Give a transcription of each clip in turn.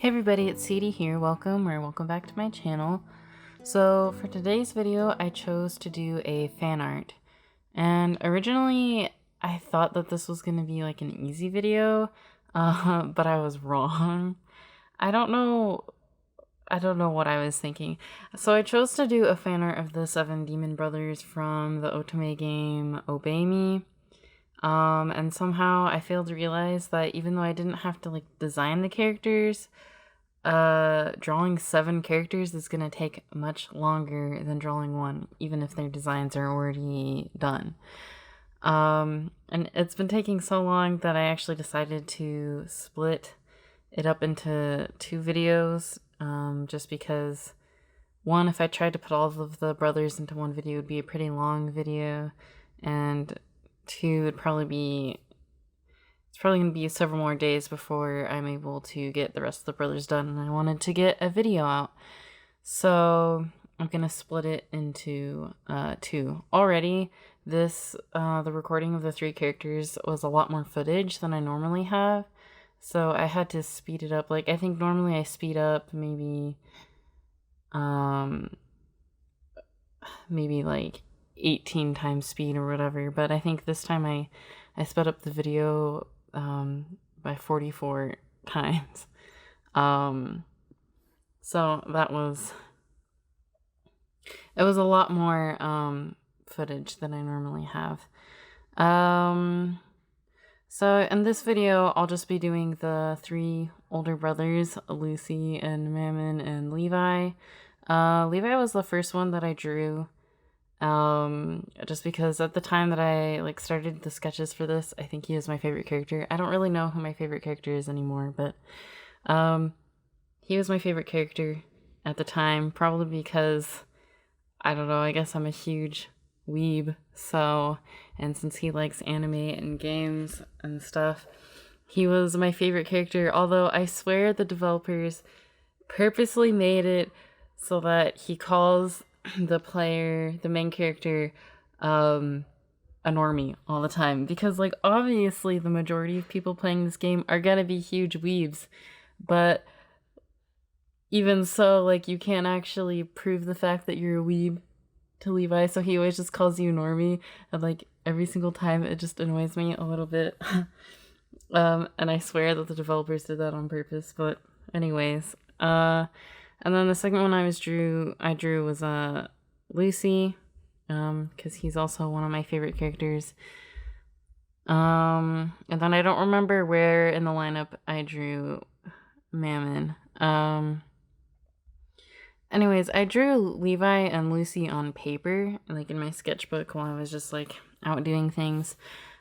Hey everybody, it's Sadie here. Welcome back to my channel. So for today's video, I chose to do a fan art. And originally, I thought that this was going to be like an easy video, but I was wrong. I don't know what I was thinking. So I chose to do a fan art of the 7 demon brothers from the Otome game Obey Me. And somehow I failed to realize that even though I didn't have to like design the characters, drawing 7 characters is gonna take much longer than drawing 1, even if their designs are already done. And it's been taking so long that I actually decided to split it up into 2 videos, just because, one, if I tried to put all of the brothers into one video, it would be a pretty long video, and 2, it's probably going to be several more days before I'm able to get the rest of the brothers done, and I wanted to get a video out. So I'm going to split it into 2. Already, the recording of the 3 characters was a lot more footage than I normally have, so I had to speed it up. Like, I think normally I speed up maybe like 18 times speed or whatever, but I think this time I sped up the video by 44 times. So it was a lot more footage than I normally have. So in this video, I'll just be doing the 3 older brothers, Luci and Mammon and Levi. Levi was the first one that I drew. Just because at the time that I like started the sketches for this, I think he is my favorite character. I don't really know who my favorite character is anymore, but he was my favorite character at the time, probably because, I don't know, I guess I'm a huge weeb, so, and since he likes anime and games and stuff, he was my favorite character, although I swear the developers purposely made it so that he calls the main character, a normie all the time, because like obviously the majority of people playing this game are gonna be huge weebs, but even so, like, you can't actually prove the fact that you're a weeb to Levi, so he always just calls you normie, and like every single time it just annoys me a little bit. And I swear that the developers did that on purpose, but anyways, and then the second one I drew was Luci, because he's also one of my favorite characters. And then I don't remember where in the lineup I drew Mammon. Anyways, I drew Levi and Luci on paper, like in my sketchbook while I was just like out doing things.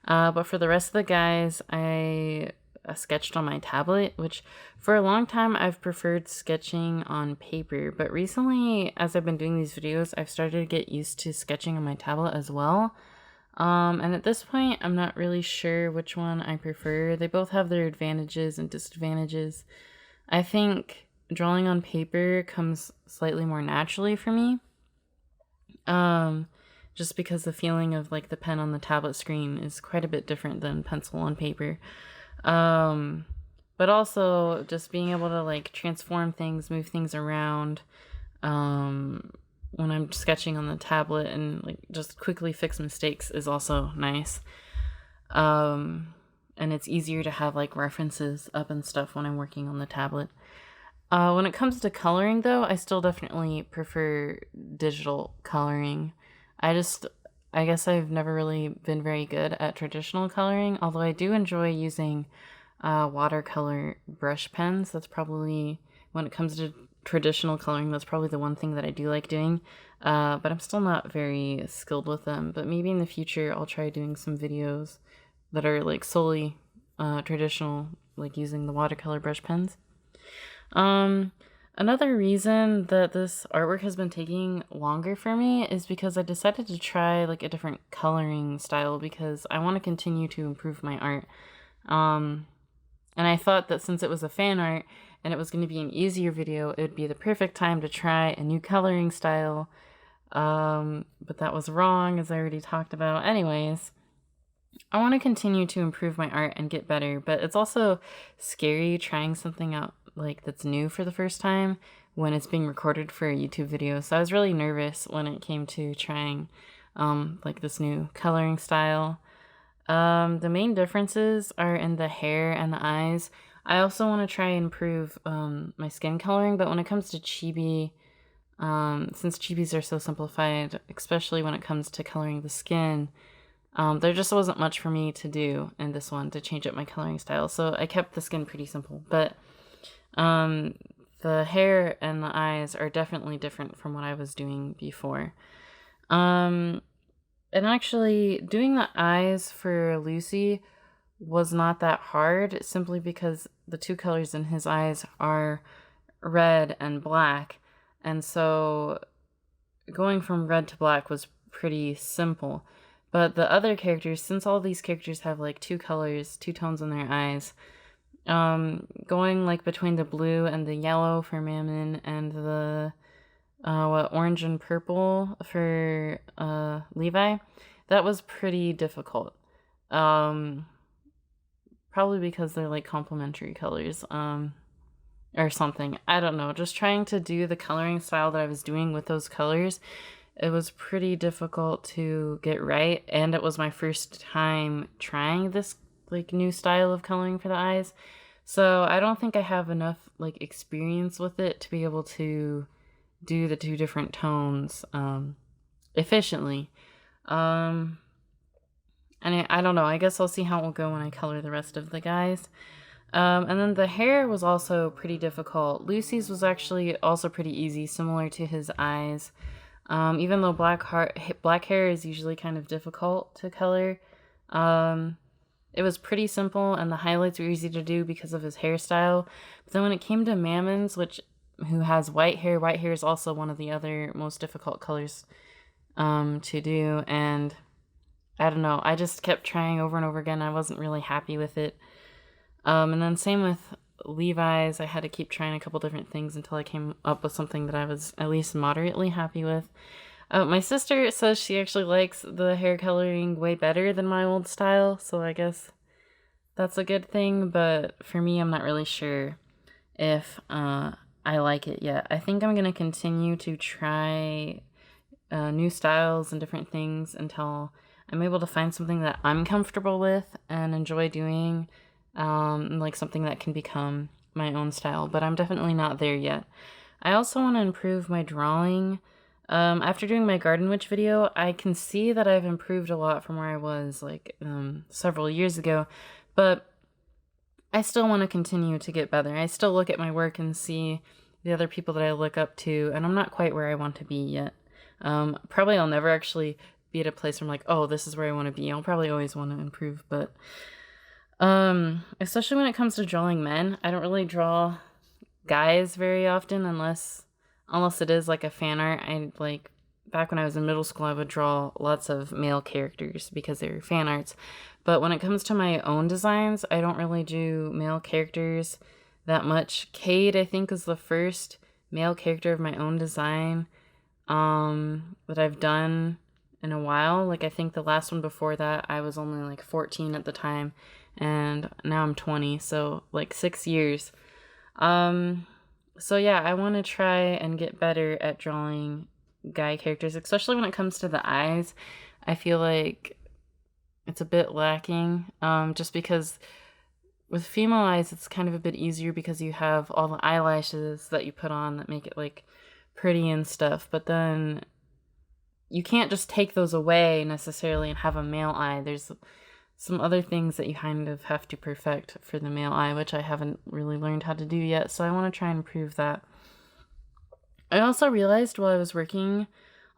But for the rest of the guys, I sketched on my tablet, which for a long time I've preferred sketching on paper, but recently, as I've been doing these videos, I've started to get used to sketching on my tablet as well. And at this point, I'm not really sure which one I prefer. They both have their advantages and disadvantages. I think drawing on paper comes slightly more naturally for me, just because the feeling of like the pen on the tablet screen is quite a bit different than pencil on paper. But also just being able to like transform things, move things around, when I'm sketching on the tablet, and like just quickly fix mistakes is also nice. And it's easier to have like references up and stuff when I'm working on the tablet. When it comes to coloring though, I still definitely prefer digital coloring. I guess I've never really been very good at traditional coloring, although I do enjoy using watercolor brush pens. That's probably, when it comes to traditional coloring, that's probably the one thing that I do like doing, but I'm still not very skilled with them. But maybe in the future I'll try doing some videos that are like solely traditional, like using the watercolor brush pens. Another reason that this artwork has been taking longer for me is because I decided to try like a different coloring style because I want to continue to improve my art. And I thought that since it was a fan art and it was going to be an easier video, it would be the perfect time to try a new coloring style. But that was wrong, as I already talked about. Anyways, I want to continue to improve my art and get better, but it's also scary trying something out like that's new for the first time when it's being recorded for a YouTube video. So I was really nervous when it came to trying like this new coloring style. The main differences are in the hair and the eyes. I also want to try and improve my skin coloring, but when it comes to chibi, since chibis are so simplified, especially when it comes to coloring the skin, there just wasn't much for me to do in this one to change up my coloring style. So I kept the skin pretty simple, but the hair and the eyes are definitely different from what I was doing before. And actually, doing the eyes for Luci was not that hard, simply because the two colors in his eyes are red and black. And so going from red to black was pretty simple. But the other characters, since all these characters have like two colors, two tones in their eyes, going like between the blue and the yellow for Mammon and the orange and purple for Levi, that was pretty difficult. Probably because they're like complementary colors, or something. I don't know. Just trying to do the coloring style that I was doing with those colors, it was pretty difficult to get right, and it was my first time trying this like new style of coloring for the eyes. So I don't think I have enough like experience with it to be able to do the two different tones efficiently. And I don't know. I guess I'll see how it will go when I color the rest of the guys. And then the hair was also pretty difficult. Luci's was actually also pretty easy, similar to his eyes. Even though black hair is usually kind of difficult to color, it was pretty simple, and the highlights were easy to do because of his hairstyle. But then when it came to Mammon's, who has white hair is also one of the other most difficult colors to do, and I don't know, I just kept trying over and over again. I wasn't really happy with it. And then same with Levi's, I had to keep trying a couple different things until I came up with something that I was at least moderately happy with. My sister says she actually likes the hair coloring way better than my old style, so I guess that's a good thing, but for me, I'm not really sure if I like it yet. I think I'm going to continue to try new styles and different things until I'm able to find something that I'm comfortable with and enjoy doing, like something that can become my own style, but I'm definitely not there yet. I also want to improve my drawing. After doing my Garden Witch video, I can see that I've improved a lot from where I was like several years ago, but I still want to continue to get better. I still look at my work and see the other people that I look up to, and I'm not quite where I want to be yet. Probably I'll never actually be at a place where I'm like, oh, this is where I want to be. I'll probably always want to improve, but especially when it comes to drawing men, I don't really draw guys very often unless it is like a fan art. I like back when I was in middle school, I would draw lots of male characters because they were fan arts. But when it comes to my own designs, I don't really do male characters that much. Cade, I think, is the first male character of my own design that I've done in a while. Like, I think the last one before that, I was only like 14 at the time, and now I'm 20, so like 6 years. So yeah, I want to try and get better at drawing guy characters, especially when it comes to the eyes. I feel like it's a bit lacking, just because with female eyes, it's kind of a bit easier because you have all the eyelashes that you put on that make it like pretty and stuff, but then you can't just take those away necessarily and have a male eye. There's some other things that you kind of have to perfect for the male eye, which I haven't really learned how to do yet, so I want to try and improve that. I also realized while I was working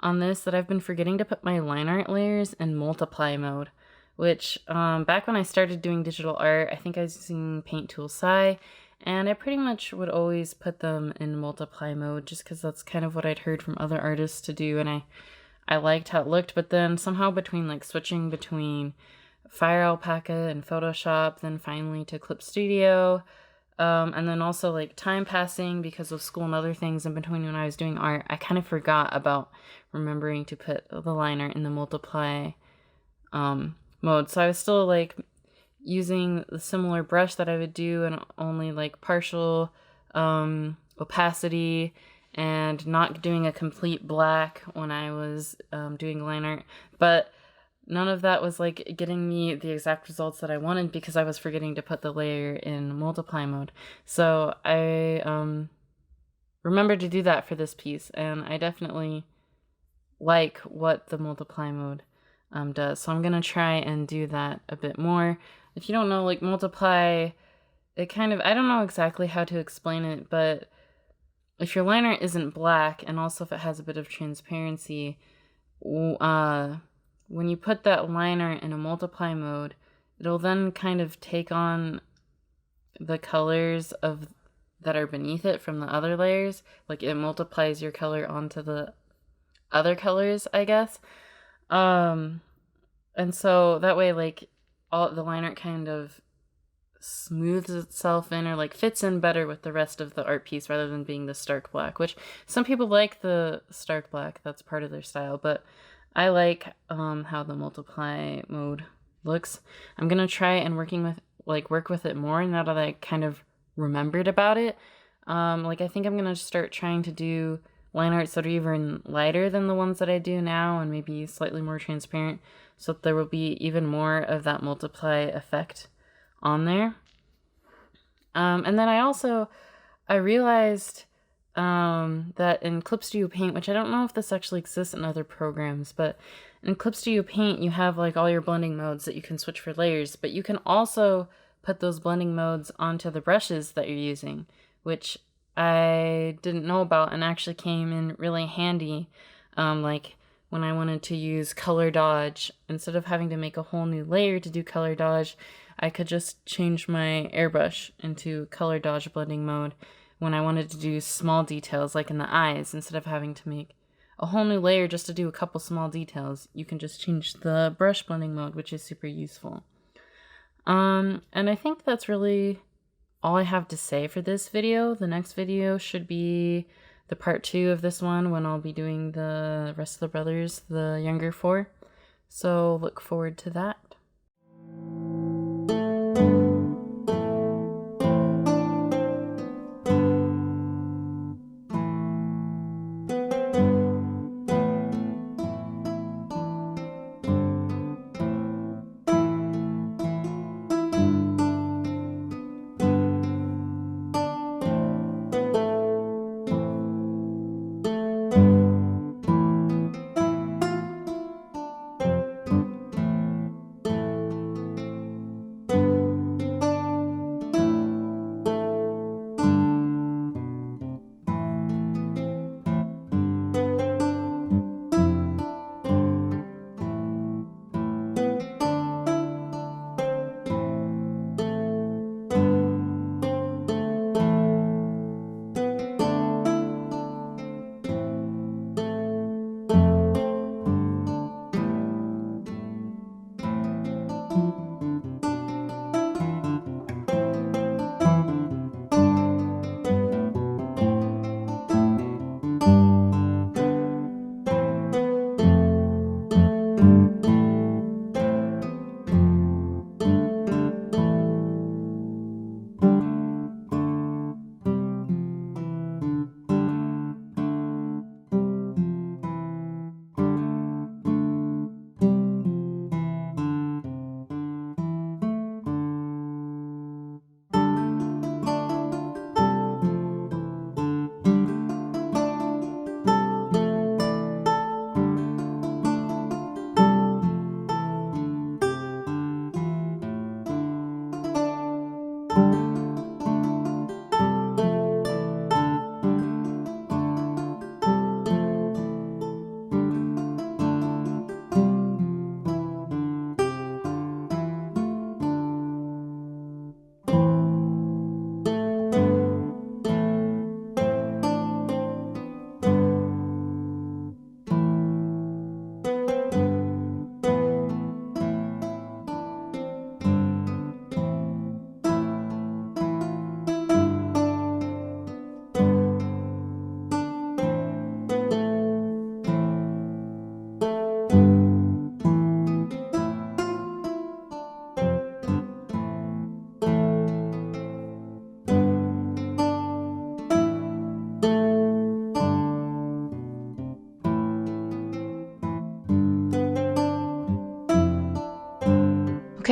on this that I've been forgetting to put my line art layers in multiply mode, which back when I started doing digital art, I think I was using Paint Tool Sci, and I pretty much would always put them in multiply mode just because that's kind of what I'd heard from other artists to do, and I liked how it looked. But then somehow between like switching between Fire Alpaca and Photoshop, then finally to Clip Studio, and then also like time passing because of school and other things in between when I was doing art, I kind of forgot about remembering to put the line art in the multiply mode. So I was still like using the similar brush that I would do and only like partial opacity and not doing a complete black when I was doing line art, but none of that was like getting me the exact results that I wanted because I was forgetting to put the layer in multiply mode. So I remembered to do that for this piece, and I definitely like what the multiply mode does. So I'm gonna try and do that a bit more. If you don't know, like multiply, it kind of, I don't know exactly how to explain it, but if your line art isn't black, and also if it has a bit of transparency, when you put that line art in a multiply mode, it'll then kind of take on the colors of that are beneath it from the other layers. Like it multiplies your color onto the other colors, I guess. And so that way, like, all the line art kind of smooths itself in, or like fits in better with the rest of the art piece rather than being the stark black, which some people like the stark black. That's part of their style, but I like how the multiply mode looks. I'm gonna try and work with it more now that I kind of remembered about it. Like I think I'm gonna start trying to do line arts that are even lighter than the ones that I do now, and maybe slightly more transparent, so that there will be even more of that multiply effect on there. And then I realized that in Clip Studio Paint, which I don't know if this actually exists in other programs, but in Clip Studio Paint you have like all your blending modes that you can switch for layers, but you can also put those blending modes onto the brushes that you're using, which I didn't know about and actually came in really handy. Like when I wanted to use color dodge, instead of having to make a whole new layer to do color dodge, I could just change my airbrush into color dodge blending mode when I wanted to do small details like in the eyes. Instead of having to make a whole new layer just to do a couple small details, you can just change the brush blending mode, which is super useful. And I think that's really all I have to say for this video. The next video should be the part 2 of this one, when I'll be doing the rest of the brothers, the younger 4. So look forward to that.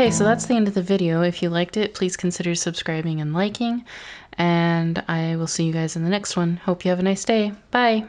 Okay, so that's the end of the video. If you liked it, please consider subscribing and liking, and I will see you guys in the next one. Hope you have a nice day. Bye!